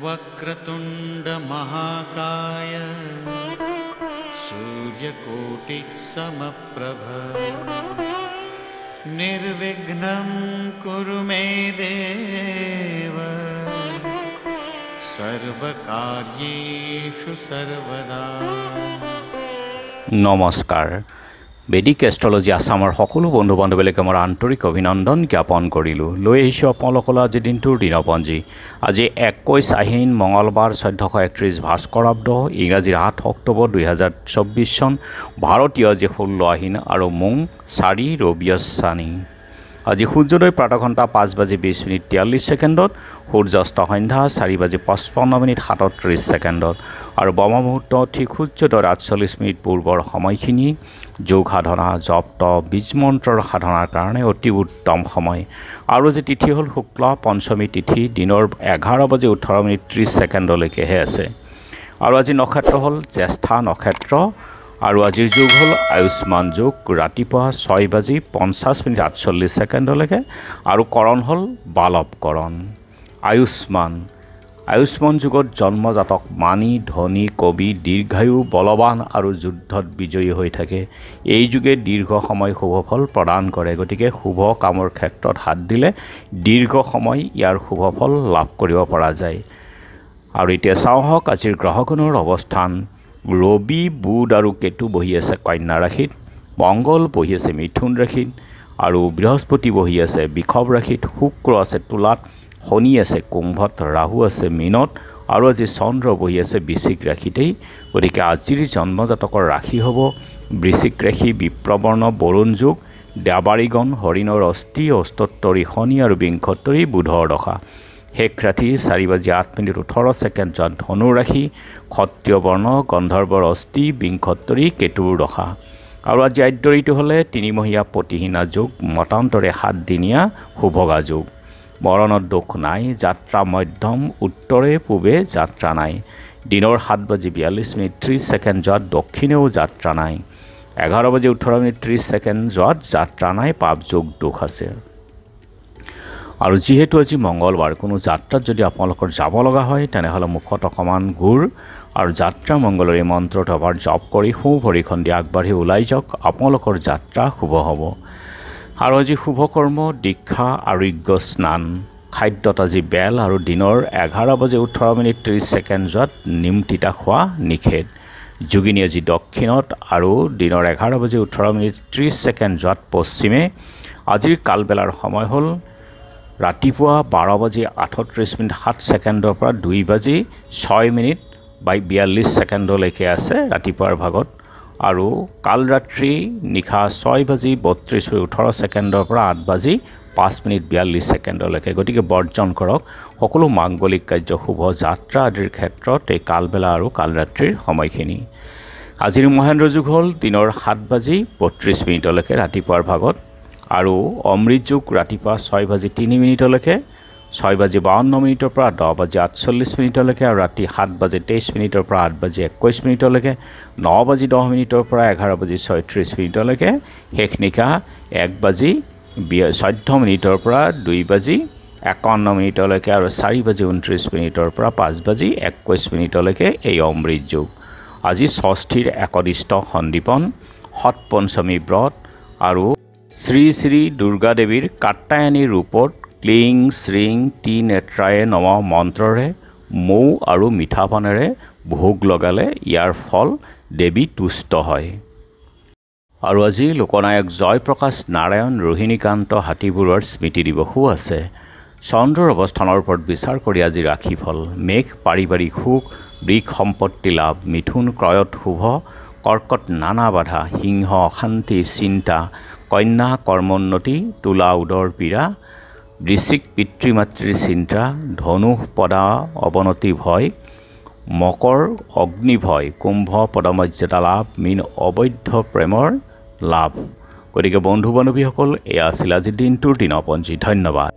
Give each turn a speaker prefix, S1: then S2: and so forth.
S1: वक्रतुंड महाकाय सूर्यकोटि समप्रभ निर्विघ्नं कुरु मे देव सर्वकार्येषु सर्वदा।
S2: नमस्कार। বেদিক এষ্ট্ৰলজি আসামৰ সকলো বন্ধু বান্ধৱীলৈকে মোৰ আন্তৰিক অভিনন্দন জ্ঞাপন কৰিলোঁ। লৈ আহিছোঁ আপোনালোকলৈ আজি দিনটোৰ দিনপঞ্জী। আজি 21 আহিন মঙলবাৰ 1431 ভাস্কৰাব্দ ইংৰাজীৰ 8 অক্টোবৰ 2024 চন ভাৰতীয় আজি 16 আহিন আৰু মোং 4 ৰবিয়স্বানী। আজি সূৰ্যোদয় প্ৰাতঃঘণ্টা 5:20:43 সূৰ্যাস্ত সন্ধ্যা 4:55:37 আৰু ব্ৰহ্মমুহূৰ্ত ঠিক সূৰ্যোদয়ৰ 48 পূৰ্বৰ সময়খিনি যোগ সাধনা জপ বীজ মন্ত্ৰৰ সাধনাৰ কাৰণে অতি উত্তম সময়। আৰু আজি তিথি হ'ল শুক্ল পঞ্চমী তিথি দিনৰ 11:18:30লৈকেহে আছে। আৰু আজি নক্ষত্ৰ হ'ল জ্যেষ্ঠা নক্ষত্ৰ আৰু আজিৰ যুগ হ'ল আয়ুষ্মান যুগ ৰাতিপুৱা 6:50:48লৈকে আৰু কৰণ হ'ল বালৱকৰণ। আয়ুষ্মান যুগত জন্মজাতক মানি ধনী কবি দীৰ্ঘায়ু বলৱান আৰু যুদ্ধত বিজয়ী হৈ থাকে। এই যুগে দীৰ্ঘ সময় শুভফল প্ৰদান কৰে। গতিকে শুভ কামৰ ক্ষেত্ৰত হাত দিলে দীৰ্ঘ সময় ইয়াৰ শুভফল লাভ কৰিব পৰা যায়। আৰু এতিয়া চাওঁ হওক আজিৰ গ্ৰহগণৰ অৱস্থান। ৰবি বুধ আৰু কেতু বহি আছে কন্যা ৰাশিত, মংগল বহি আছে মিথুন ৰাশিত আৰু বৃহস্পতি বহি আছে বৃষভ ৰাশিত, শুক্ৰ আছে তুলাত, শনি আছে কুম্ভত, ৰাহু আছে মীনত আৰু আজি চন্দ্ৰ বহি আছে বৃশ্চিক ৰাশিতেই। গতিকে আজিৰ জন্মজাতকৰ ৰাশি হ'ব বৃশ্চিক ৰাশি, বিপ্ৰবৰ্ণ বৰুণ যুগ, দেৱাৰীগণ হৰিণৰ অস্থি, অস্তোত্তৰী শনি আৰু বিংশোত্তৰী বুধৰ দশা। শেষ ৰাতি 4:08:18 ধনু ৰাশি, ক্ষত্ৰিয় বৰ্ণ গন্ধৰ্বৰ অস্থি, বিংশোত্তৰী কেতুৰ দশা। আৰু আজি আদ্যৰিটো হ'লে তিনিমহীয়া প্ৰতিহীনা যুগ, মতান্তৰে 7 দিনীয়া শুভগা যুগ। মৰণত দুখ নাই, যাত্ৰা মধ্যম, উত্তৰে পূবে যাত্ৰা নাই। দিনৰ 7:42:30 দক্ষিণেও যাত্ৰা নাই। 11:18:30 যাত্ৰা নাই, পাপ যোগ দুখ আছে। আৰু যিহেতু আজি মঙ্গলবাৰ কোনো যাত্ৰাত যদি আপোনালোকৰ যাব লগা হয় তেনেহ'লে মুখত অকণমান গুড় আৰু যাত্ৰা মংগলৰে মন্ত্ৰটো এবাৰ জপ কৰি সোঁ ভৰিখন দি আগবাঢ়ি ওলাই যাওক, আপোনালোকৰ যাত্ৰা শুভ হ'ব। আৰু আজি শুভকৰ্ম দীক্ষা আৰোগ্য স্নান। খাদ্যত আজি বেল আৰু দিনৰ 11:18:30 নিম তিতা খোৱা নিষেধ। যোগিনী আজি দক্ষিণত আৰু দিনৰ 11:18:30 পশ্চিমে। আজিৰ কালবেলাৰ সময় হ'ল ৰাতিপুৱা 12:38:07 পৰা 2:06:42 আছে ৰাতিপুৱাৰ ভাগত। আৰু কাল ৰাত্ৰি নিশা 6:32:18 পৰা 8:05:42 গতিকে বৰ্জন কৰক। সকলো মাংগলিক কাৰ্য শুভ যাত্ৰা আদিৰ ক্ষেত্ৰত এই কালবেলা আৰু কাল ৰাত্ৰিৰ সময়খিনি। আজিৰ মহেন্দ্ৰ যুগ হ'ল দিনৰ 7:32 ৰাতিপুৱাৰ ভাগত আৰু অমৃত যুগ ৰাতিপুৱা 6:03 6:52 পৰা 10:48 আৰু ৰাতি 7:23 পৰা 8:21 9:10 পৰা 11:36 শেষ নিশা 1:14 পৰা 2:51 আৰু 4:29 পৰা 5:21 এই অমৃত যুগ। আজি ষষ্ঠীৰ একদিষ্ট সন্দীপন, সৎ পঞ্চমী ব্ৰত আৰু শ্ৰী শ্ৰী দুৰ্গা দেৱীৰ কাত্যায়নী ৰূপত ক্লিং শ্ৰীং টি নেত্ৰায়ে নম মন্ত্ৰৰে মৌ আৰু মিঠা পানেৰে ভোগ লগালে ইয়াৰ ফল দেৱী তুষ্ট হয়। আৰু আজি লোকনায়ক জয়প্ৰকাশ নাৰায়ণ ৰোহিণীকান্ত হাতীবৰুৱাৰ স্মৃতি দিৱসো আছে। চন্দ্ৰৰ অৱস্থানৰ ওপৰত বিচাৰ কৰি আজি ৰাশিফল। মেঘ পাৰিবাৰিক সুখ, বৃষ সম্পত্তি লাভ, মিথুন ক্ৰয়ত শুভ, কৰ্কট নানা বাধা, সিংহ অশান্তি চিন্তা, কন্যা কৰ্মোন্নতি, তুলা উদৰ পীড়া, বৃশ্চিক পিতৃ মাতৃৰ চিন্তা, ধনু পদা অৱনতি ভয়, মকৰ অগ্নিভয়, কুম্ভ পদমৰ্যাদা লাভ, মীন অবৈধ প্ৰেমৰ লাভ। গতিকে বন্ধু বান্ধৱীসকল এয়া আছিল আজিৰ দিনটোৰ দিনপঞ্জী। ধন্যবাদ।